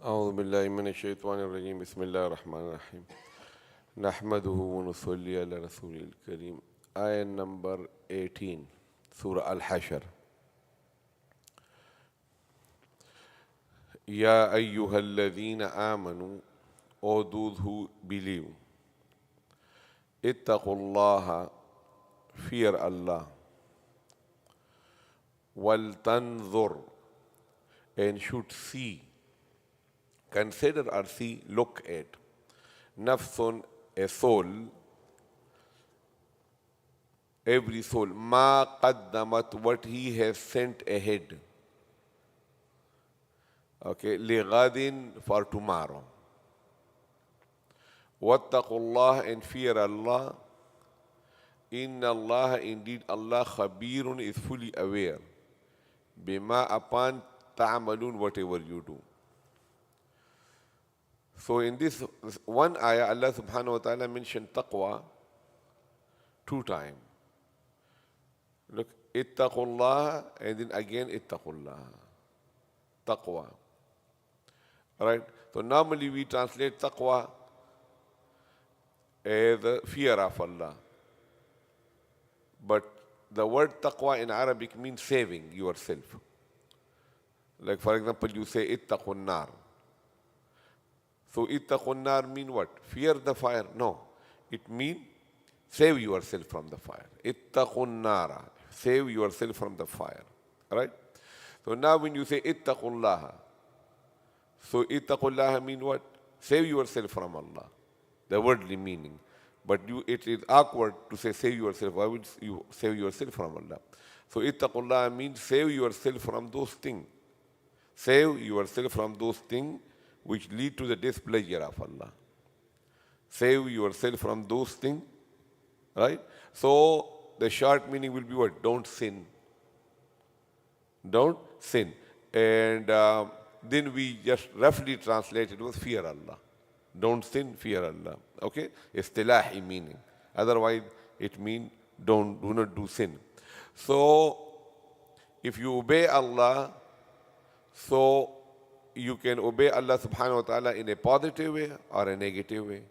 أعوذ بالله من الشيطان الرجيم بسم الله الرحمن الرحيم نحمده ونصلي على رسول الكريم آية number 18 Surah Al-Hashr يا أيها الذين آمنوا O those who believe اتقوا الله fear Allah وَلْتَنْظُرْ and should see consider or see, look at. Nafsun, a soul, every soul. Ma qaddamat, what he has sent ahead. Okay, lighadin, for tomorrow. Wattaqullah, and fear Allah. Inna Allah, indeed Allah, khabirun, is fully aware. Bima, upon ta'amalun, whatever you do. So in this one ayah, Allah subhanahu wa ta'ala mentioned taqwa 2 times. Look, ittaqullah, and then again ittaqullah. Taqwa. Alright? So normally we translate taqwa as fear of Allah. But the word taqwa in Arabic means saving yourself. Like for example, you say ittaqun nar. So ittaqun nar mean what? Fear the fire? No. It means save yourself from the fire. Ittaqun nara. Save yourself from the fire. Alright? So now when you say ittaqullaha, so ittaqullaha mean what? Save yourself from Allah. The worldly meaning. But it is awkward to say save yourself. Why would you save yourself from Allah? So ittaqullaha means save yourself from those things. Save yourself from those things which lead to the displeasure of Allah. Save yourself from those things, right? So the short meaning will be what? Don't sin. Don't sin. And then we just roughly translate it with fear Allah. Don't sin, fear Allah. Okay? Istilahi meaning. Otherwise, it means do not do sin. So if you obey Allah, so you can obey Allah subhanahu wa ta'ala in a positive way or a negative way.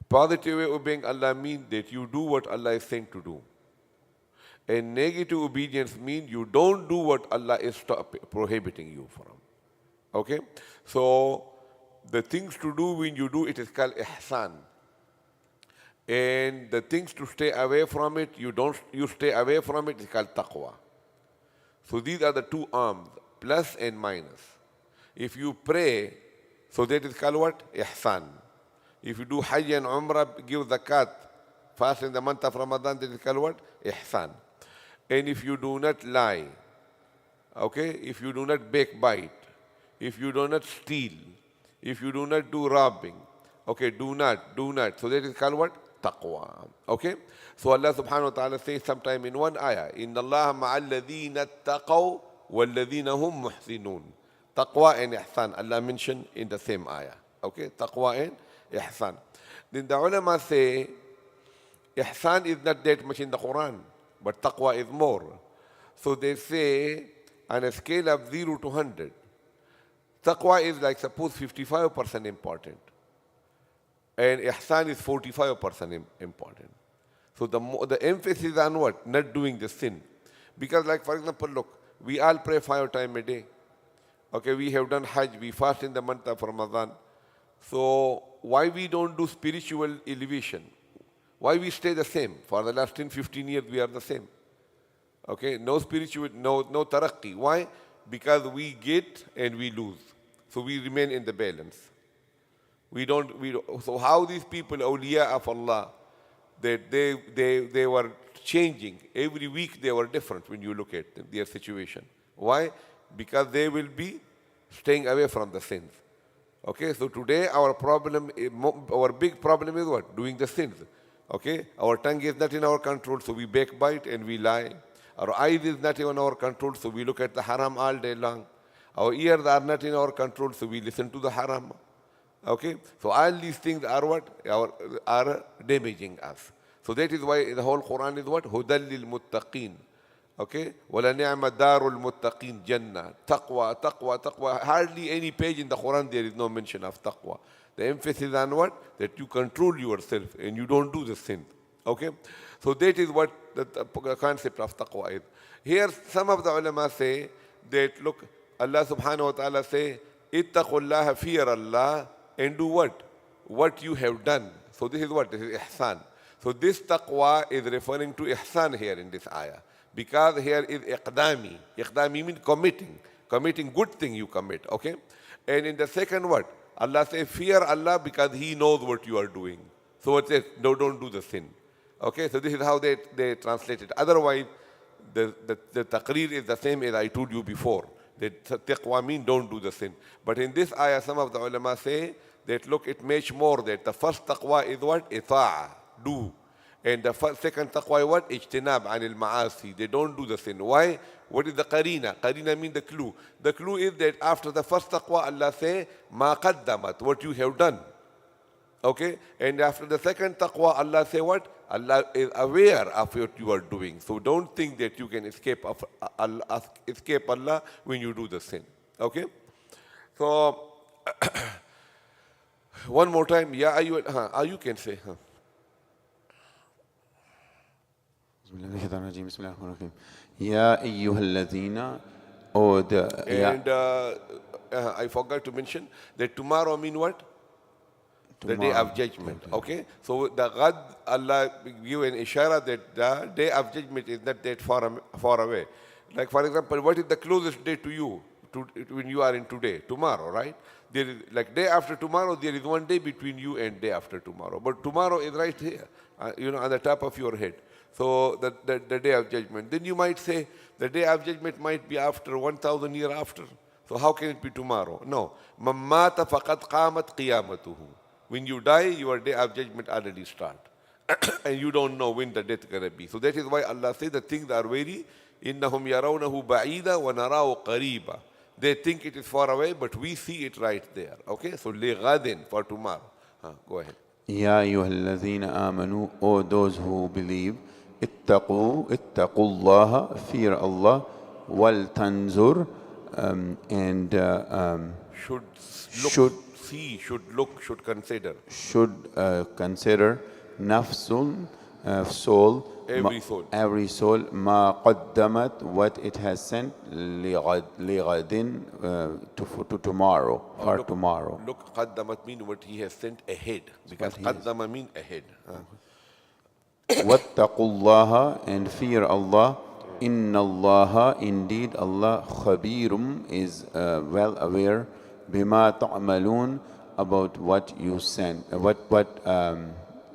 Positive way obeying Allah means that you do what Allah is saying to do. And negative obedience means you don't do what Allah is prohibiting you from. Okay? So the things to do when you do it is called ihsan. And the things to stay away from it, you stay away from it, is called taqwa. So these are the 2 arms, plus and minus. If you pray, so that is called what? Ihsan. If you do Hajj and Umrah, give zakat, fast in the month of Ramadan, that is called what? Ihsan. And if you do not lie, okay, if you do not backbite, if you do not steal, if you do not do robbing, okay, do not. So that is called what? Taqwa. Okay? So Allah subhanahu wa ta'ala says sometime in one ayah, Inna Allah ma'al ladhina taqaw wal ladhina hum muhsinun. Taqwa and ihsan, Allah mentioned in the same ayah. Okay, taqwa and ihsan. Then the ulama say, ihsan is not that much in the Qur'an, but taqwa is more. So they say, on a scale of 0 to 100, taqwa is like suppose 55% important, and ihsan is 45% important. So the emphasis on what? Not doing the sin. Because like for example, look, we all pray 5 times a day. Okay, we have done Hajj, we fast in the month of Ramadan. So why we don't do spiritual elevation? Why we stay the same? For the last 10, 15 years we are the same. Okay, no spiritual, no taraqqi. Why? Because we get and we lose. So we remain in the balance. So how these people, awliya of Allah, that they were changing. Every week they were different when you look at their situation. Why? Because they will be staying away from the sins. Okay, so today our big problem is what? Doing the sins. Okay, our tongue is not in our control, so we backbite and we lie. Our eyes is not in our control, so we look at the haram all day long. Our ears are not in our control, so we listen to the haram. Okay, so all these things are what? Are damaging us. So that is why the whole Quran is what? Hudal lil muttaqeen. Okay? وَلَنِعْمَ دَارُ الْمُتَّقِينَ Jannah. Taqwa, taqwa, taqwa. Hardly any page in the Quran there is no mention of taqwa. The emphasis on what? That you control yourself and you don't do the sin. Okay? So that is what the concept of taqwa is. Here some of the ulama say that, look, Allah subhanahu wa ta'ala say, ittaqullaha, fear Allah, and do what? What you have done. So this is what? This is ihsan. So this taqwa is referring to ihsan here in this ayah. Because here is iqdami. Iqdami means committing. Committing good thing you commit. Okay? And in the second word, Allah says, fear Allah because He knows what you are doing. So it says, no, don't do the sin. Okay? So this is how they translate it. Otherwise, the taqreer is the same as I told you before. That taqwa means don't do the sin. But in this ayah, some of the ulama say that, look, it makes more that the first taqwa is what? Ita'a, do. And the second taqwa is what? Ijtinab anil ma'asi. They don't do the sin. Why? What is the qarina? Qarina means the clue. The clue is that after the first taqwa, Allah say, ma qaddamat, what you have done. Okay? And after the second taqwa, Allah say what? Allah is aware of what you are doing. So don't think that you can escape Allah when you do the sin. Okay? So, one more time. Yeah, you can say. Ya ayyuhalladhina, and I forgot to mention that tomorrow mean what? The day of judgment. Okay? So the ghad, Allah give an ishara that the day of judgment is not that far away. Like for example, what is the closest day to you when you are in today? Tomorrow, right? There is, like day after tomorrow, there is one day between you and day after tomorrow. But tomorrow is right here, on the top of your head. So the day of judgment. Then you might say the day of judgment might be after 1,000 years after. So how can it be tomorrow? No. مَمَّاتَ فَقَدْ قَامَتْ قِيَامَتُهُ. When you die, your day of judgment already start. And you don't know when the death is going to be. So that is why Allah says the things are very, إِنَّهُمْ يَرَوْنَهُ بَعِيدًا وَنَرَاهُ قَرِيبًا. They think it is far away, but we see it right there. Okay? So لِغَدٍ, for tomorrow. Go ahead. Ya ayyuhalladhina amanu, O those who believe, ittaqullaha, fear Allah, wal tanzur, and should see, should look, should consider. Should consider nafsun, soul, every soul, ma qaddamat, what it has sent, lighadin, to tomorrow, or tomorrow. Look, qaddamat means what he has sent ahead, because qaddama means ahead. Wattaqullaha, and fear Allah. Inna Allaha, indeed Allah, khabirum, is well aware, bima ta'malun, about what you send, what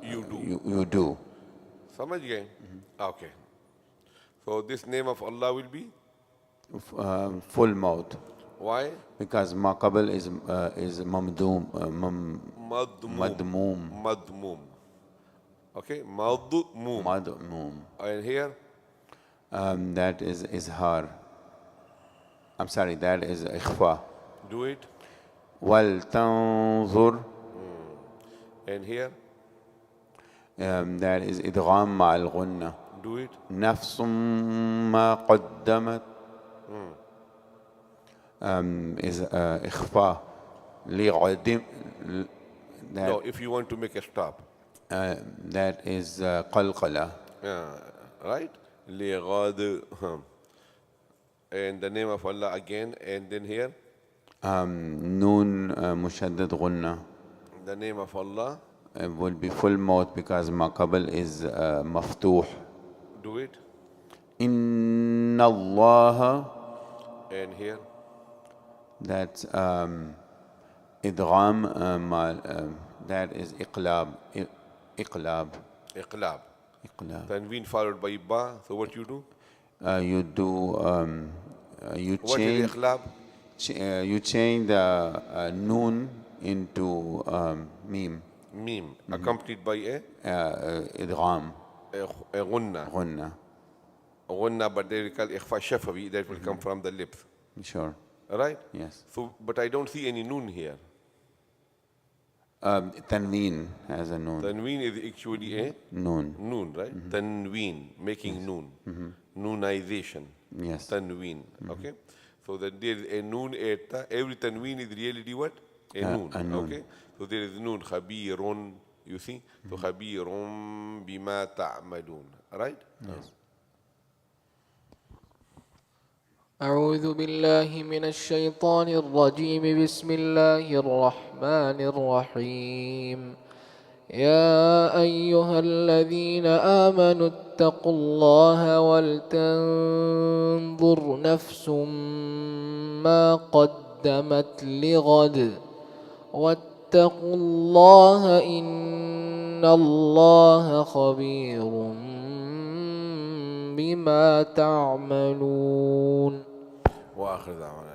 you do. Samajh gaye? Okay. So this name of Allah will be full mouth. Why? Because ma qabl is mamdoom, madmoom. Okay, madmoom. And here? That is izhar. I'm sorry, that is ikhfa. Do it. Wal tanzur. And here? That is idgham ma'al ghunna. Do it. Nafsum ma qaddamat. Is ikhfa. Li'adim. No, if you want to make a stop. That is qalqala. Right? Li'ghad. And the name of Allah again, and then here? Noon mushaddad ghunna. The name of Allah will be full mouth because ma qabl is maftuh. Do it. Inna Allah. And here? That's idgham, that is iqlab. Iqlab. Tanween followed by ba. So what you do? You do, you change. What is iqlab? You change the noon into meme. Meme, accompanied by a? Idgham. A ghunna. Ghunna, but they will call ikhfa shafawi, that will come from the lips. Sure. Right? Yes. So, but I don't see any noon here. Tanween has a noon. Tanween is actually a? Noon. Noon, right? Tanween, making noon. noonization. Yes. Tanween. Okay? So that there is a noon at ta. Every tanween is really what? A noon. A noon. Okay? So there is noon. Khabirun. You see? So khabirun bima ta'malun. Right? Yes. أعوذ بالله من الشيطان الرجيم بسم الله الرحمن الرحيم يا أيها الذين آمنوا اتقوا الله ولتنظر نفس ما قدمت لغد واتقوا الله إن الله خبير بما تعملون. وآخر دعوانا